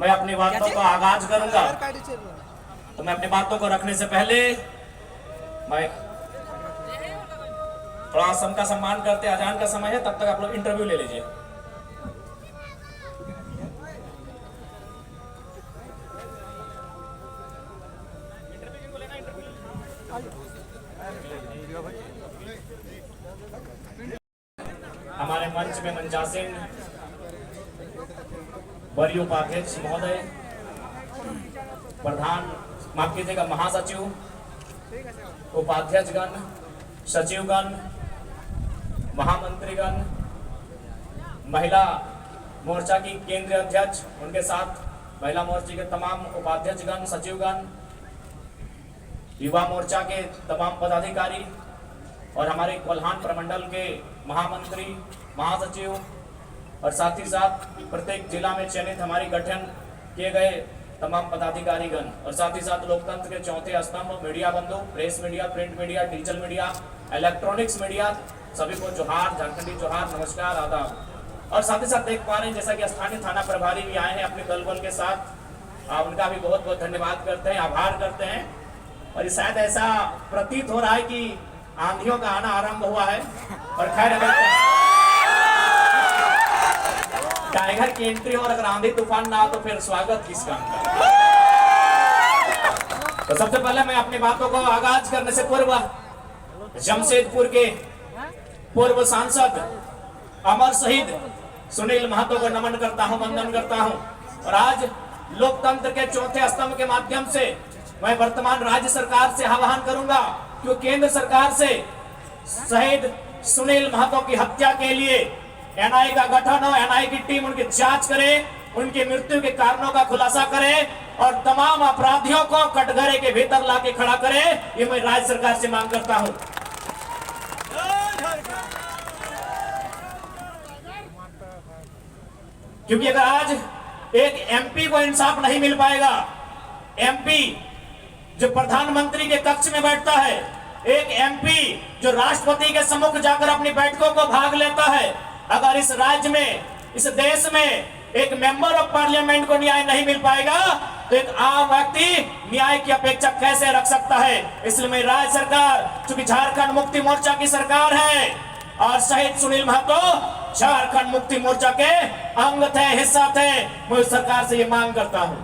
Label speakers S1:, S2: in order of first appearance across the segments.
S1: मैं अपनी बातों का आगाज करूंगा। तो मैं अपनी बातों को रखने से पहले मैं थोड़ा आसन का सम्मान करते, अजान का समय है, तब तक आप लोग इंटरव्यू ले लीजिए। हमारे मंच में मंचासीन वरीय उपाध्यक्ष महोदय, प्रधान माफ कीजिएगा महासचिव, उपाध्यक्षगण, सचिवगण, महामंत्रीगण, महिला मोर्चा की केंद्रीय अध्यक्ष, उनके साथ महिला मोर्चे के तमाम उपाध्यक्षगण, सचिवगण, युवा मोर्चा के तमाम पदाधिकारी और हमारे कोल्हान प्रमंडल के महामंत्री, महासचिव और साथ ही साथ प्रत्येक जिला में चयनित हमारी गठन किए गए तमाम पदाधिकारीगण और साथ ही साथ लोकतंत्र के चौथे स्तंभ मीडिया बंधु, press media, print media, digital media, electronics media, सभी को जोहार, झारखंडी जोहार, नमस्कार, आदाब। और साथ ही साथ देख पा रहे हैं जैसा कि स्थानीय थाना प्रभारी भी आए हैं अपने दल बल के साथ, उनका भी बहुत बहुत धन्यवाद करते हैं, आभार करते हैं। और शायद ऐसा प्रतीत हो रहा है कि आंधियों का आना आरंभ हुआ है। और खैर अगर टाइगर की एंट्री और अगर आंधी तूफान ना हो तो फिर स्वागत किसका। तो सबसे पहले मैं अपनी बातों को आगाज करने से पूर्व जमशेदपुर के पूर्व सांसद अमर शहीद सुनील महतो को नमन करता हूं, वंदन करता हूं। और आज लोकतंत्र के चौथे स्तंभ के माध्यम से मैं वर्तमान राज्य सरकार से आह्वान करूंगा कि केंद्र सरकार से शहीद सुनील महतो की हत्या के लिए एनआईए का गठन हो, एनआईए की टीम उनकी जांच करे, उनकी मृत्यु के कारणों का खुलासा करे और तमाम अपराधियों को कटघरे के भीतर लाके खड़ा करे। ये मैं राज्य सरकार से मांग करता हूं। क्योंकि अगर आज एक एमपी को इंसाफ नहीं मिल पाएगा, एमपी जो प्रधानमंत्री के कक्ष में बैठता है, एक एमपी जो राष्ट्रपति के सम्मुख जाकर अपनी बैठकों को भाग लेता है, अगर इस राज्य में, इस देश में एक मेंबर ऑफ पार्लियामेंट को न्याय नहीं मिल पाएगा तो एक आम व्यक्ति न्याय की अपेक्षा कैसे रख सकता है। इसलिए मैं राज्य सरकार, चूंकि झारखंड मुक्ति मोर्चा की सरकार है और शहीद सुनील महतो झारखंड मुक्ति मोर्चा के अंग थे, हिस्सा थे, मैं सरकार से ये मांग करता हूं।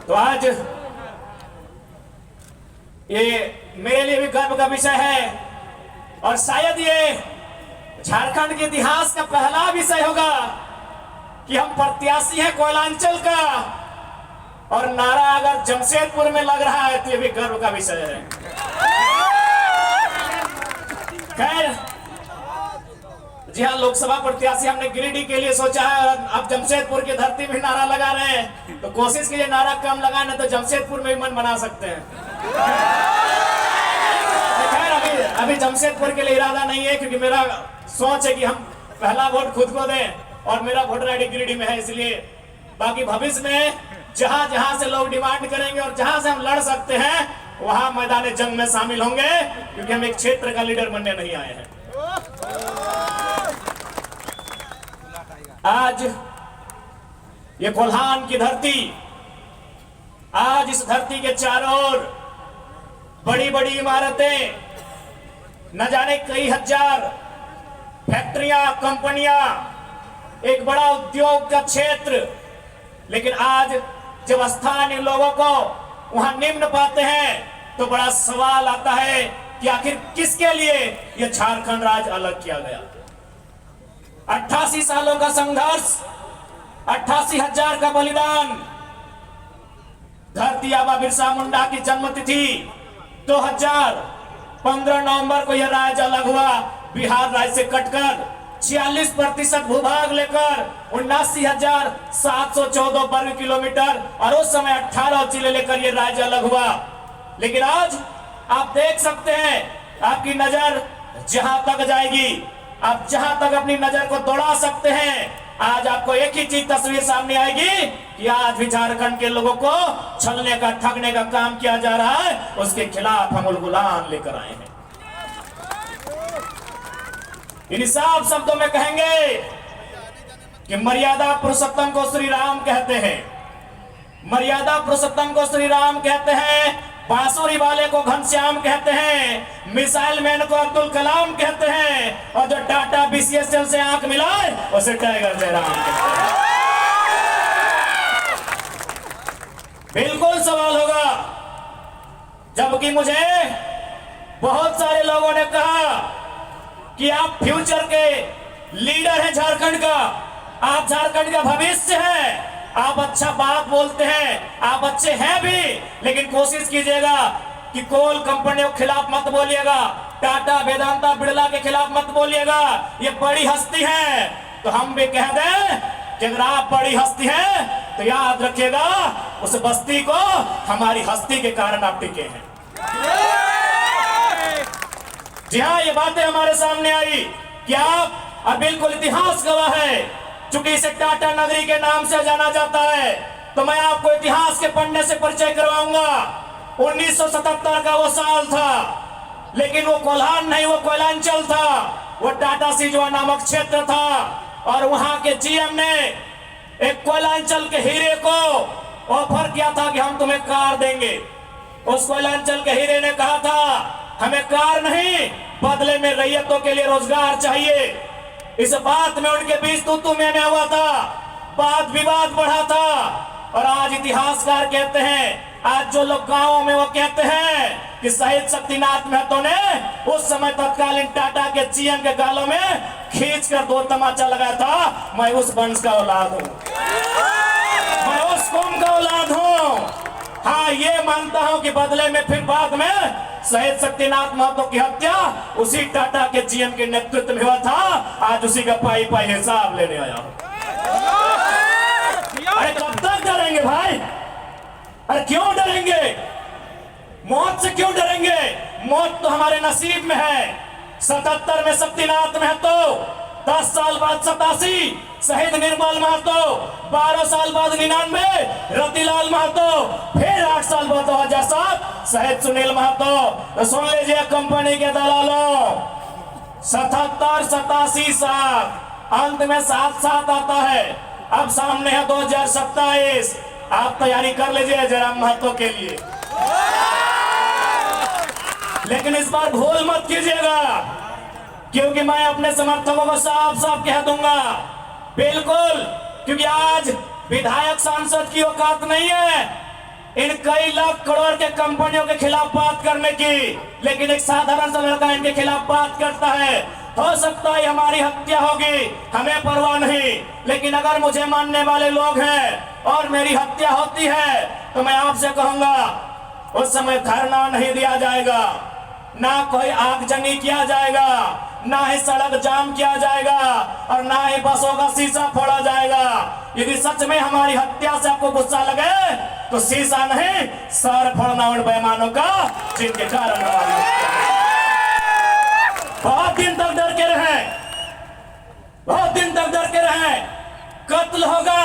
S1: तो आज ये मेरे लिए भी गर्व का विषय है और शायद ये झारखंड के इतिहास का पहला विषय होगा कि हम प्रत्याशी हैं कोयलांचल का और नारा अगर जमशेदपुर में लग रहा है तो ये भी गर्व का विषय है। खैर जी हाँ, लोकसभा प्रत्याशी हमने गिरिडीह के लिए सोचा है और अब जमशेदपुर की धरती में नारा लगा रहे हैं, तो कोशिश कीजिए नारा कम लगाने तो जमशेदपुर में भी मन बना सकते हैं। अभी जमशेदपुर के लिए इरादा नहीं है क्योंकि मेरा सोच है कि हम पहला वोट खुद को दें और मेरा वोटर आईडी गिरिडीह में है, इसलिए बाकी भविष्य में जहां जहां से लोग डिमांड करेंगे और जहां से हम लड़ सकते हैं वहां मैदान जंग में शामिल होंगे, क्योंकि हम एक क्षेत्र का लीडर बनने नहीं आए हैं। आज ये कोल्हान की धरती, आज इस धरती के चारों ओर बड़ी बड़ी इमारतें, न जाने कई हजार फैक्ट्रियां, कंपनियां, एक बड़ा उद्योग का क्षेत्र, लेकिन आज जब स्थानीय लोगों को वहां निम्न पाते हैं तो बड़ा सवाल आता है कि आखिर किसके लिए यह झारखंड राज्य अलग किया गया। 88 सालों का संघर्ष, 88,000 का बलिदान, धरती आबा बिरसा मुंडा की जन्मतिथि 2015 नवंबर को यह राज्य अलग हुआ। बिहार राज्य से कटकर 46% भूभाग लेकर 79,714 वर्ग किलोमीटर और उस समय 18 जिले लेकर यह राज्य अलग हुआ। लेकिन आज आप देख सकते हैं, आपकी नजर जहां तक जाएगी, आप जहां तक अपनी नजर को दौड़ा सकते हैं, आज आपको एक ही चीज तस्वीर सामने आएगी कि आज भी झारखंड के लोगों को छलने का, ठगने का काम किया जा रहा है, उसके खिलाफ हम उलगुलान लेकर आए हैं। इन साफ शब्दों में कहेंगे कि मर्यादा पुरुषोत्तम को श्री राम कहते हैं, मर्यादा पुरुषोत्तम को श्री राम कहते हैं, बांसुरी वाले को घनश्याम कहते हैं, मिसाइल मैन को अब्दुल कलाम कहते हैं, और जो टाटा बीसीएसएल से आंख मिलाए उसे टाइगर जयराम कहते हैं। बिल्कुल सवाल होगा, जबकि मुझे बहुत सारे लोगों ने कहा कि आप फ्यूचर के लीडर हैं झारखंड का, आप झारखंड का भविष्य है, आप अच्छा बात बोलते हैं, आप अच्छे हैं भी, लेकिन कोशिश कीजिएगा कि कोल कंपनियों के खिलाफ मत बोलिएगा, टाटा वेदांता बिड़ला के खिलाफ मत बोलिएगा, ये बड़ी हस्ती है। तो हम भी कह दें कि अगर आप बड़ी हस्ती हैं तो याद रखिएगा उस बस्ती को हमारी हस्ती के कारण आप टिके हैं। जी हाँ, ये बातें हमारे सामने आई कि आप अब बिल्कुल इतिहास गवाह है, चूंकि इसे टाटा नगरी के नाम से जाना जाता है, तो मैं आपको इतिहास के पन्ने से परिचय करवाऊंगा। 1977 का वो साल था, लेकिन वो कोल्हान नहीं, वो कोयलांचल था, वो टाटा सिजुआ नामक क्षेत्र था, और वहां के जीएम ने एक कोयलांचल के हीरे को ऑफर किया था कि हम तुम्हें कार देंगे। उस कोयलांचल के हीरे ने कहा था हमें कार नहीं, बदले में रैयतों के लिए रोजगार चाहिए। इस बात में उनके बीच तू में हुआ था, वाद विवाद बढ़ा था, और आज इतिहासकार कहते हैं, आज जो लोग गांवों में वो कहते हैं कि शहीद शक्तिनाथ महतो ने उस समय तत्कालीन टाटा के जीएम के गालों में खींचकर 2 तमाचा लगाया था। मैं उस वंश का औलाद हूं, मैं उस कौम का औलाद हूं। हाँ, ये मानता हूं कि बदले में फिर बाद में शहीद शक्तिनाथ महतो की हत्या उसी टाटा के जीएम के नेतृत्व में हुआ था। आज उसी का पाई पाई हिसाब लेने आया हूं। अरे कब तक डरेंगे भाई? अरे क्यों डरेंगे? मौत से क्यों डरेंगे? मौत तो हमारे नसीब में है। 77 में शक्तिनाथ महतो, 10 साल बाद 87 शहीद निर्मल महतो, 12 साल बाद 99 रतिलाल महतो, फिर 8 साल बाद 2007 शहीद सुनील महतो। तो सुन लीजिए कंपनी के दलालों, 77, 87, 7 अंत में 7 आता है। अब सामने है 2027, आप तैयारी कर लीजिए जयराम महतो के लिए। लेकिन इस बार भूल मत कीजिएगा, क्योंकि मैं अपने समर्थकों को साफ साफ कह दूंगा, बिल्कुल, क्योंकि आज विधायक सांसद की औकात नहीं है इन कई लाख करोड़ के कंपनियों के खिलाफ बात करने की, लेकिन एक साधारण सा लड़का इनके खिलाफ बात करता है। हो सकता है हमारी हत्या होगी, हमें परवाह नहीं, लेकिन अगर मुझे मानने वाले लोग हैं और मेरी हत्या होती है तो मैं आपसे कहूंगा उस समय धरना नहीं दिया जाएगा, ना कोई आगजनी किया जाएगा, ना ही सड़क जाम किया जाएगा, और ना ही बसों का शीशा फोड़ा जाएगा। यदि सच में हमारी हत्या से आपको गुस्सा लगे तो शीशा नहीं, सर फोड़ना उन बेईमानों का जिनके कारण हमारी हत्या। बहुत दिन तक डर के रहे, बहुत दिन तक डर के रहे। कत्ल होगा,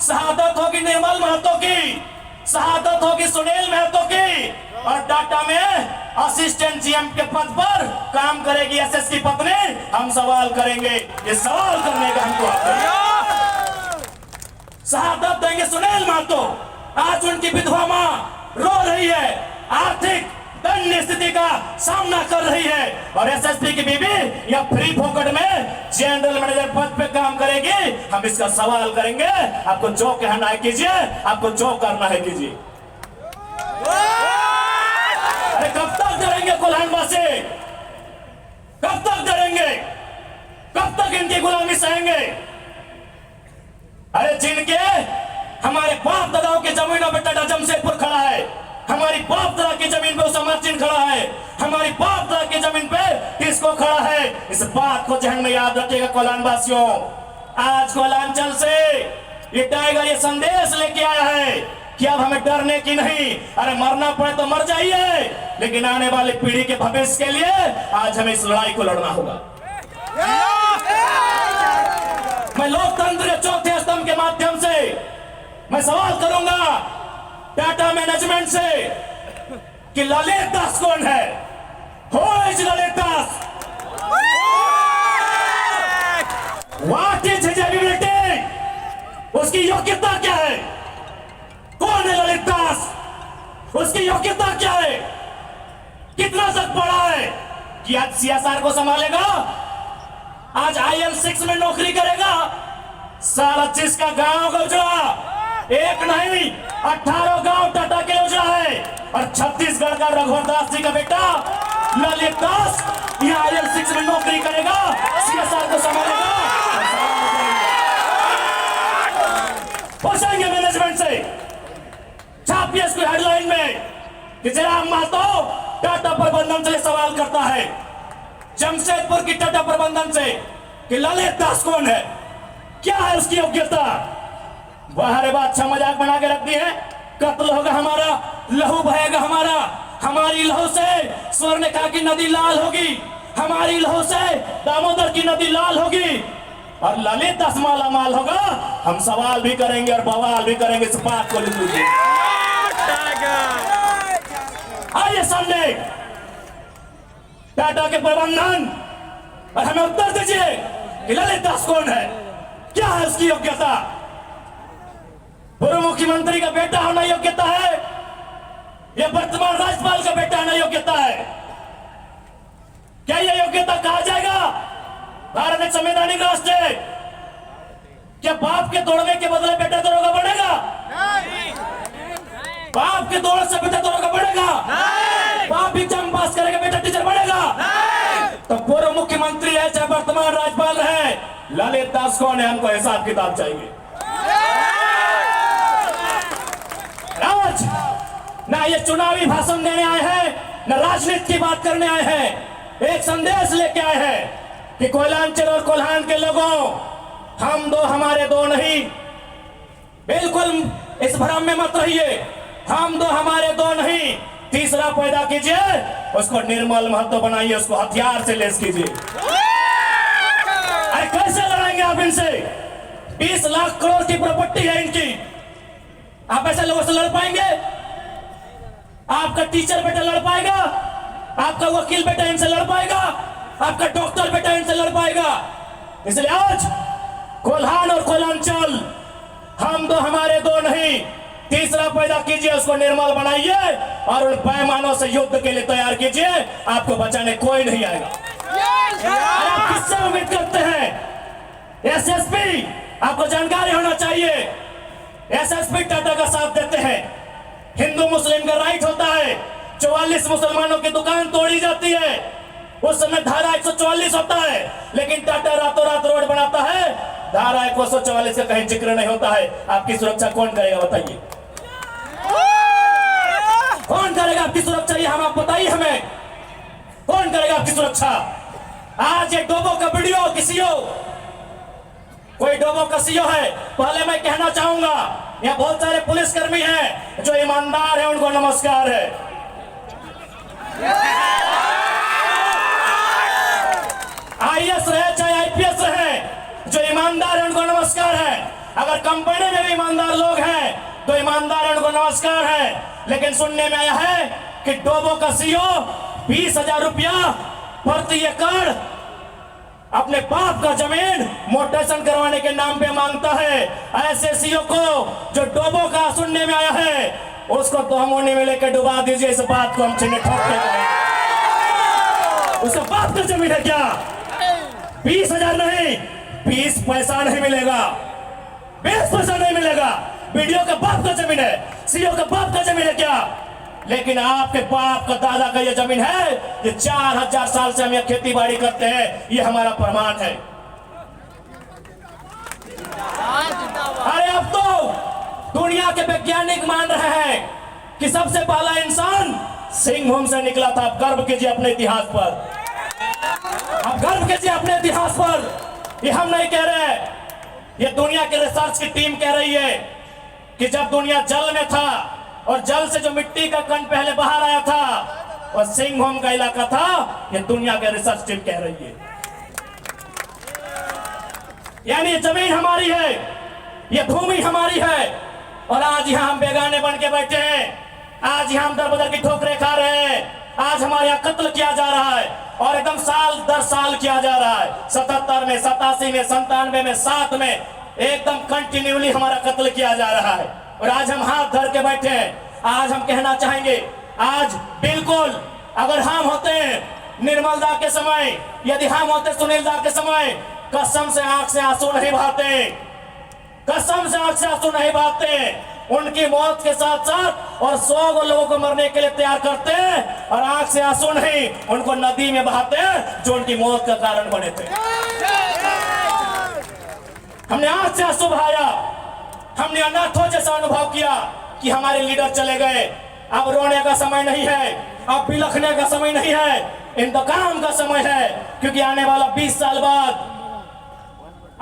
S1: शहादत होगी निर्मल महतो की, शहादत होगी सुनील महतो की, और टाटा में असिस्टेंट जीएम के पद पर काम करेगी एसएस की पत्नी। हम सवाल करेंगे, ये सवाल करने का हमको हक है। शहादत देंगे सुनील महतो। आज उनकी विधवा मां रो रही है, आर्थिक दयनीय स्थिति का सामना कर रही है, और एसएसपी की बीबी या फ्री फोकट में जनरल मैनेजर पद पे काम करेगी। हम इसका सवाल करेंगे, आपको जो कहना है कीजिए, आपको जो करना है कीजिए। अरे कब तक डरेंगे कोल्हानवासी? कब तक डरेंगे? कब तक इनकी गुलामी सहेंगे? अरे जिनके हमारे बाप दादाओं की जमीनों पे टाटा जमशेदपुर खड़ा है, हमारी बाप दादा की जमीन पे उसामा चिन्ह खड़ा है, हमारी बाप दादा की जमीन पे किसको खड़ा है, इस बात को जहन में याद रखिएगा कोल्हानवासियों। आज कोल्हांचल से ये टाइगर ये संदेश लेके आया है कि अब हमें डरने की नहीं, अरे मरना पड़े तो मर जाइए, लेकिन आने वाली पीढ़ी के भविष्य के लिए आज हमें इस लड़ाई को लड़ना होगा। मैं लोकतंत्र के चौथे स्तंभ के माध्यम से मैं सवाल करूंगा टाटा मैनेजमेंट से कि ललित दास कौन है? Who is ललित दास? उसकी योग्यता क्या है? कौन है ललित दास? उसकी योग्यता क्या है? कितना तक पढ़ा है कि आज सीएसआर को संभालेगा? आज IL6 में नौकरी करेगा? सारा जिसका गांव का उजड़ा, एक नहीं 18 गांव टाटा के उजड़ा है। और छत्तीसगढ़ का रघुवर दास जी का बेटा ललित दास यहाँ IL6 में नौकरी करेगा, सीएसआर को संभालेगा। पूछेंगे मैनेजमेंट से, छापिए इसको हेडलाइन में कि जयराम महतो टाटा प्रबंधन से सवाल करता है, जमशेदपुर की टाटा प्रबंधन से, कि ललित दास कौन है, क्या है उसकी योग्यता? बाहर बात अच्छा मजाक बना के रख दी है। कत्ल होगा हमारा, लहू बहेगा हमारा, हमारी लहू से स्वर्णरेखा की नदी लाल होगी, हमारी लहू से दामोदर की नदी लाल होगी, और ललित दास माला माल होगा। हम सवाल भी करेंगे और बवाल भी करेंगे, इस बात को लिख लीजिए। आइए सामने टाटा के प्रबंधन, और हमें उत्तर दीजिए कि ललित दास कौन है, क्या है उसकी योग्यता? पूर्व मुख्यमंत्री का बेटा होना योग्यता है या वर्तमान राज्यपाल का बेटा होना योग्यता है? क्या यह योग्यता कहा जाएगा? भारत एक संवैधानिक राष्ट्र है। क्या बाप के दौड़ने के बदले बेटा दौड़ेगा बढ़ेगा? बाप के दौड़ से बेटा दौड़ेगा बढ़ेगा? बाप एग्जाम पास करेगा, बेटा टीचर बढ़ेगा? तो पूर्व मुख्यमंत्री है चाहे वर्तमान राज्यपाल है, ललित दास कौन है? हमको हिसाब किताब चाहिए। आज ना ये चुनावी भाषण देने आए हैं, ना राजनीति की बात करने आए हैं। एक संदेश लेके आए हैं कि कोयलांचल और कोल्हान के लोगों, हम दो हमारे दो नहीं। बिल्कुल इस भ्रम में मत रहिए, हम दो हमारे दो नहीं। तीसरा पैदा कीजिए, उसको निर्मल महतो बनाइए, उसको हथियार से लेस कीजिए। अरे कैसे लड़ेंगे आप इनसे? 20 लाख करोड़ की प्रॉपर्टी है इनकी, आप ऐसे लोगों से लड़ पाएंगे? आपका टीचर बेटा लड़ पाएगा? आपका वकील बेटा इनसे लड़ पाएगा? आपका डॉक्टर बेटा इनसे लड़ पाएगा? इसलिए आज कोल्हान और कोयलांचल, हम दो हमारे दो नहीं। तीसरा पैदा कीजिए, उसको निर्मल बनाइए और उन पैमानों से युद्ध के लिए तैयार कीजिए। आपको बचाने कोई नहीं आएगा। आप किससे उम्मीद करते हैं? SSP, आपको जानकारी होना चाहिए, SSP टाटा का साथ देते हैं। हिंदू मुस्लिम का राइट होता है, 44 मुसलमानों की दुकान तोड़ी जाती है, उस समय धारा 144 होता है, लेकिन टाटा रातों रात रोड बनाता है, धारा 144 का कहीं जिक्र नहीं होता है। आपकी सुरक्षा कौन करेगा बताइए? कौन करेगा आपकी सुरक्षा? ये हम आप बताइए हमें, कौन करेगा आपकी सुरक्षा? आज ये डोबो का वीडियो किसी हो, कोई डोबो का सीओ है, पहले मैं कहना चाहूंगा यहाँ बहुत सारे पुलिसकर्मी हैं जो ईमानदार हैं, उनको नमस्कार है। IAS रहे चाहे IPS रहे, जो ईमानदार है उनको नमस्कार है। अगर कंपनी में भी ईमानदार लोग हैं तो ईमानदार है, उनको नमस्कार है। लेकिन सुनने में आया है कि डोबो का सीओ 20,000 रुपया प्रति एकड़ अपने बाप का जमीन मोटेशन करवाने के नाम पे मांगता है। ऐसे सीओ को जो डोबो का सुनने में आया है, उसको तो हम में लेकर डुबा दीजिए। इस बात को हम चिन्ह ठोकते हैं। उसका बाप का जमीन है क्या? 20,000 नहीं, 20 पैसा नहीं मिलेगा, 20 पैसा नहीं मिलेगा। वीडियो का बाप का जमीन है, सीओ का बाप का जमीन है क्या? लेकिन आपके बाप का दादा का ये जमीन है, ये 4000 साल से हम ये खेती बाड़ी करते हैं, ये हमारा प्रमाण है। अरे अब तो दुनिया के वैज्ञानिक मान रहे हैं कि सबसे पहला इंसान सिंहभूम से निकला था। आप गर्व कीजिए अपने इतिहास पर, आप गर्व कीजिए अपने इतिहास पर। ये हम नहीं कह रहे, ये दुनिया के रिसर्च की टीम कह रही है कि जब दुनिया जल में था और जल से जो मिट्टी का कण पहले बाहर आया था और सिंहभूम का इलाका था, ये दुनिया के रिसर्च टीम कह रही है। यानी ये जमीन हमारी है, ये भूमि हमारी है, और आज यहाँ हम बेगाने बन के बैठे हैं। आज यहाँ हम दर बदर की ठोकरें खा रहे हैं। आज हमारे यहाँ कत्ल किया जा रहा है और एकदम साल दर साल किया जा रहा है। 77 में, 87 में, 97 में, 7 में एकदम कंटिन्यूली हमारा कत्ल किया जा रहा है और आज हम हाथ धर के बैठे हैं। आज हम कहना चाहेंगे, आज बिल्कुल अगर हम होते निर्मल दा के समय, यदि हम होते सुनील दा के समय, कसम से आंख से आंसू नहीं बहाते, कसम से आंख से आंसू नहीं बहाते। उनकी मौत के साथ साथ और 100 लोगों को मरने के लिए तैयार करते और आंख से आंसू नहीं उनको नदी में बहाते जो उनकी मौत का कारण बने थे। हमने आंख से आंसू बहाया, हमने अनाथों जैसा अनुभव किया कि हमारे लीडर चले गए। अब रोने का समय नहीं है, अब बिलखने का समय नहीं है, इंतकाम का समय है। क्योंकि आने वाला 20 साल बाद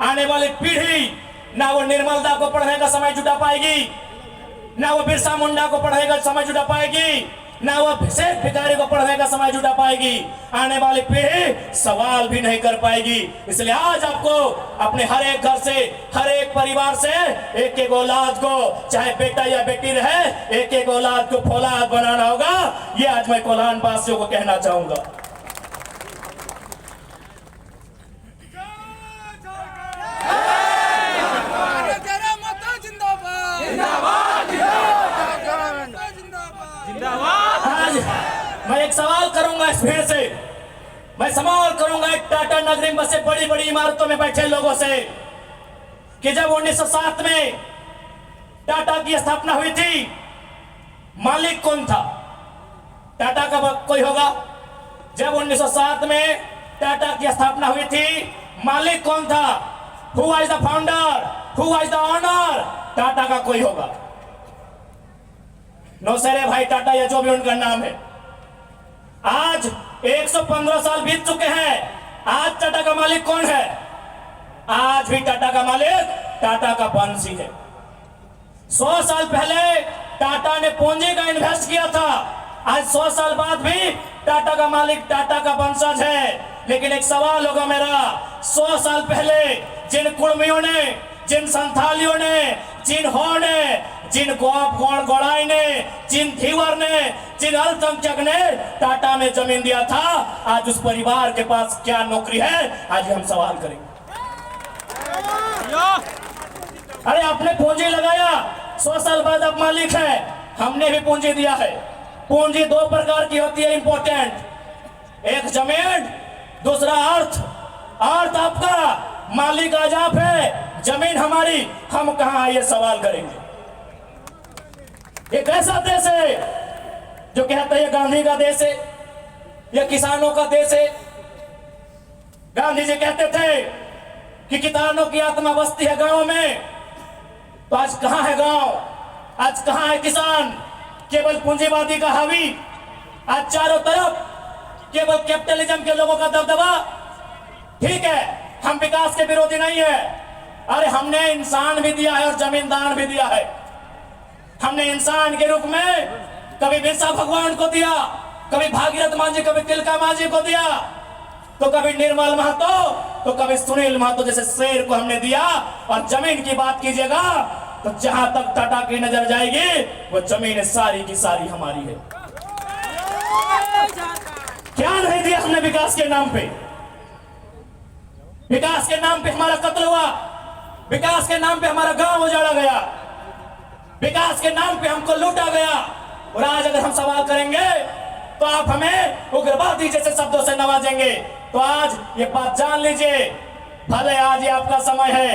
S1: आने वाली पीढ़ी ना वो निर्मलदा को पढ़ने का समय जुटा पाएगी, ना वो बिरसा मुंडा को पढ़ने का समय जुटा पाएगी, ना वो शेख भिखारी को पढ़ने का समय जुटा पाएगी। आने वाली पीढ़ी सवाल भी नहीं कर पाएगी। इसलिए आज आपको अपने हर एक घर से, हर एक परिवार से एक एक औलाद को, चाहे बेटा या बेटी रहे, एक एक औलाद को फौलाद बनाना होगा। ये आज मैं कोल्हान वासियों को कहना चाहूंगा। आज मैं एक सवाल करूंगा इस भीड़ से, मैं सवाल करूंगा एक टाटा नगरी में बसे बड़ी बड़ी इमारतों में बैठे लोगों से कि जब 1907 में टाटा की स्थापना हुई थी, मालिक कौन था? टाटा का कोई होगा? जब 1907 में टाटा की स्थापना हुई थी, मालिक कौन था? Who was the founder? Who was the owner? Tata का कोई होगा? नौसेरे भाई टाटा या जो भी उनका नाम है। आज 115 साल बीत चुके हैं। आज टाटा का मालिक कौन है? आज भी टाटा का मालिक टाटा का वंशी है। 100 साल पहले टाटा ने पूंजी का इन्वेस्ट किया था, आज 100 साल बाद भी टाटा का मालिक टाटा का वंशज है। लेकिन एक सवाल होगा मेरा, 100 साल पहले जिन कुर्मियों ने, जिन संथालियों ने, जिन हो ने, जिन गोड़ाई ने, जिन धीवर ने, जिन अल्पसंख्यक ने टाटा में जमीन दिया था, आज उस परिवार के पास क्या नौकरी है? आज हम सवाल करेंगे। अरे आपने पूंजी लगाया, 100 साल बाद अब मालिक है। हमने भी पूंजी दिया है। पूंजी 2 प्रकार की होती है इंपॉर्टेंट, एक जमीन, दूसरा अर्थ। अर्थ आपका, मालिक आज आप है, जमीन हमारी, हम कहां ये सवाल करेंगे। एक ऐसा देश है जो कहता है ये गांधी का देश है, ये किसानों का देश है। गांधी जी कहते थे कि किसानों की आत्मा बसती है गांव में, तो आज कहां है गांव? आज कहां है किसान? केवल पूंजीवादी का हावी, आज चारों तरफ केवल कैपिटलिज्म के लोगों का दबदबा। ठीक है, हम विकास के विरोधी नहीं है। अरे हमने इंसान भी दिया है और जमींदार भी दिया है। हमने इंसान के रूप में कभी बिरसा भगवान को दिया, कभी भागीरथ मांझी, कभी तिलका मांझी को दिया, तो कभी निर्मल महतो, तो कभी सुनील महतो जैसे शेर को हमने दिया। और जमीन की बात कीजिएगा तो जहां तक टाटा की नजर जाएगी वो जमीन सारी की सारी हमारी है। क्या नहीं दिया हमने विकास के नाम पे? विकास के नाम पे हमारा कत्ल हुआ, विकास के नाम पे हमारा गांव उजाड़ा गया, विकास के नाम पे हमको लूटा गया। और आज अगर हम सवाल करेंगे तो आप हमें उग्रवादी जैसे शब्दों से नवाजेंगे। तो आज ये बात जान लीजिए, भले आज ये आपका समय है,